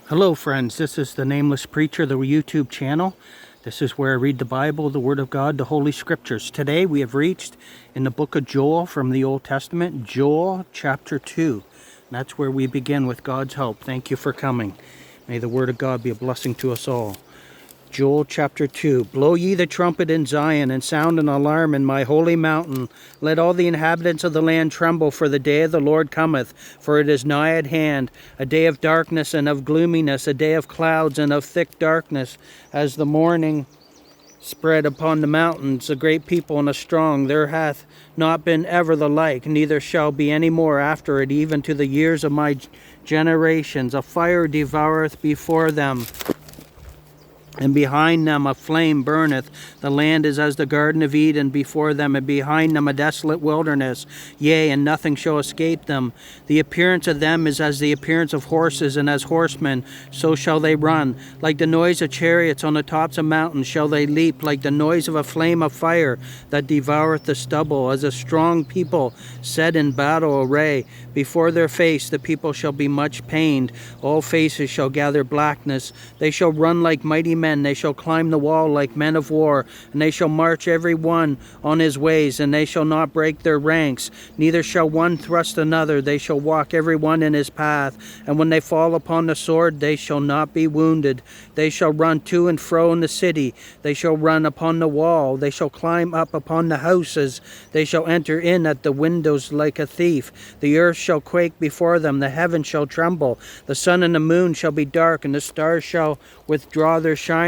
Hello friends, this is the Nameless Preacher, the YouTube channel. This is where I read the Bible, the Word of God, the Holy Scriptures. Today we have reached in the book of Joel from the Old Testament, Joel chapter 2. And that's where we begin with God's help. Thank you for coming. May the Word of God be a blessing to us all. Joel chapter 2. Blow ye the trumpet in Zion, and sound an alarm in my holy mountain. Let all the inhabitants of the land tremble, for the day of the Lord cometh, for it is nigh at hand, a day of darkness and of gloominess, a day of clouds and of thick darkness, as the morning spread upon the mountains, a great people and a strong. There hath not been ever the like, neither shall be any more after it, even to the years of my generations. A fire devoureth before them, and behind them a flame burneth. The land is as the Garden of Eden before them, and behind them a desolate wilderness. Yea, and nothing shall escape them. The appearance of them is as the appearance of horses, and as horsemen, so shall they run. Like the noise of chariots on the tops of mountains shall they leap, like the noise of a flame of fire that devoureth the stubble. As a strong people set in battle array, before their face the people shall be much pained. All faces shall gather blackness. They shall run like mighty men. They shall climb the wall like men of war, and they shall march every one on his ways, and they shall not break their ranks, neither shall one thrust another. They shall walk every one in his path, and when they fall upon the sword, they shall not be wounded. They shall run to and fro in the city. They shall run upon the wall. They shall climb up upon the houses. They shall enter in at the windows like a thief. The earth shall quake before them. The heavens shall tremble. The sun and the moon shall be dark, and the stars shall withdraw their shining.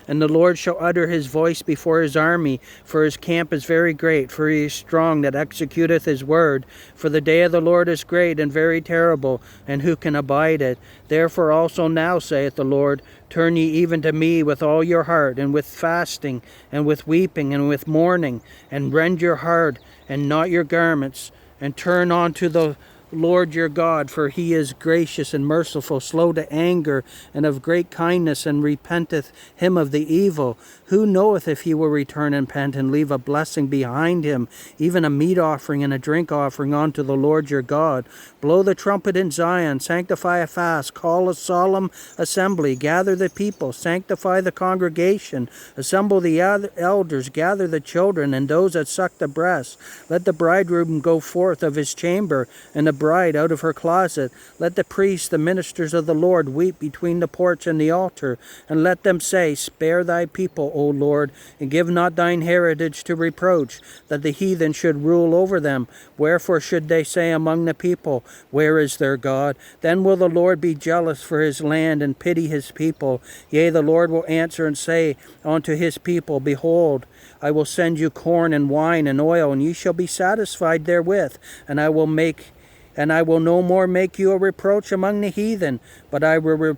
And the Lord shall utter his voice before his army, for his camp is very great, for he is strong that executeth his word. For the day of the Lord is great and very terrible, and who can abide it? Therefore also now, saith the Lord, turn ye even to me with all your heart, and with fasting, and with weeping, and with mourning, and rend your heart, and not your garments, and turn unto the Lord your God, for he is gracious and merciful, slow to anger, and of great kindness, and repenteth him of the evil. Who knoweth if he will return and repent, and leave a blessing behind him, even a meat offering and a drink offering unto the Lord your God? Blow the trumpet in Zion, sanctify a fast, call a solemn assembly, gather the people, sanctify the congregation, assemble the elders, gather the children, and those that suck the breast. Let the bridegroom go forth of his chamber, and the bride out of her closet. Let the priests, the ministers of the Lord, weep between the porch and the altar, and let them say, Spare thy people, O Lord, and give not thine heritage to reproach, that the heathen should rule over them. Wherefore should they say among the people, Where is their God? Then will the Lord be jealous for his land, and pity his people. Yea, the Lord will answer and say unto his people, Behold, I will send you corn and wine and oil, and ye shall be satisfied therewith, and I will no more make you a reproach among the heathen, but I will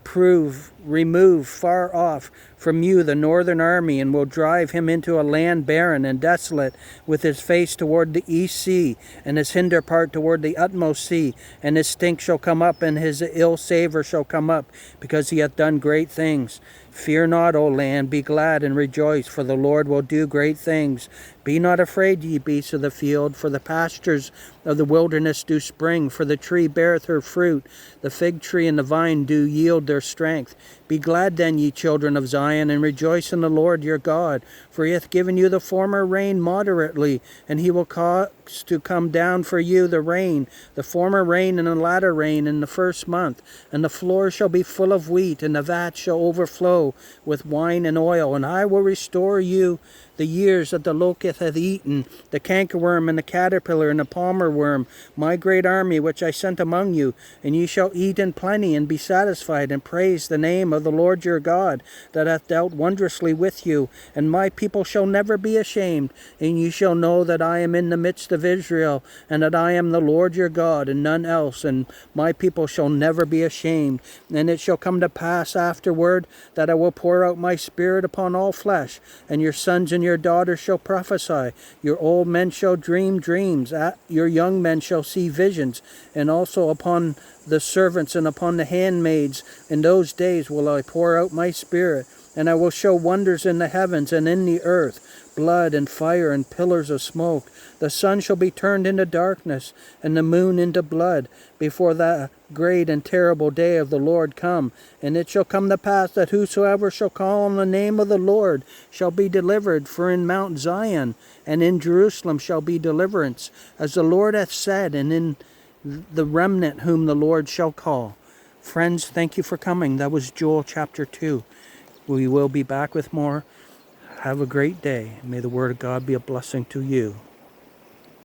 remove far off from you the northern army, and will drive him into a land barren and desolate, with his face toward the east sea, and his hinder part toward the utmost sea. And his stink shall come up, and his ill savour shall come up, because he hath done great things. Fear not, O land, be glad and rejoice, for the Lord will do great things. Be not afraid, ye beasts of the field, for the pastures of the wilderness do spring, for the tree beareth her fruit, the fig tree and the vine do yield their strength. Be glad then, ye children of Zion, and rejoice in the Lord your God, for he hath given you the former rain moderately, and he will cause to come down for you the rain, the former rain and the latter rain in the first month. And the floor shall be full of wheat, and the vat shall overflow with wine and oil. And I will restore you the years that the locust hath eaten, the cankerworm and the caterpillar and the palmer worm, my great army which I sent among you. And ye shall eat in plenty, and be satisfied, and praise the name of the Lord your God, that hath dealt wondrously with you. And my people shall never be ashamed, and ye shall know that I am in the midst of Israel, and that I am the Lord your God, and none else. And my people shall never be ashamed. And it shall come to pass afterward, that I will pour out my spirit upon all flesh, and your sons and your daughters shall prophesy. Your old men shall dream dreams. Your young men shall see visions. And also upon the servants and upon the handmaids in those days will I pour out my spirit, And I will show wonders in the heavens and in the earth, blood and fire and pillars of smoke. The sun shall be turned into darkness, and the moon into blood, before the great and terrible day of the Lord come. And it shall come to pass that whosoever shall call on the name of the Lord shall be delivered. For in Mount Zion and in Jerusalem shall be deliverance, as the Lord hath said, and in the remnant whom the Lord shall call. Friends, thank you for coming. That was Joel chapter 2. We will be back with more. Have a great day. May the word of God be a blessing to you.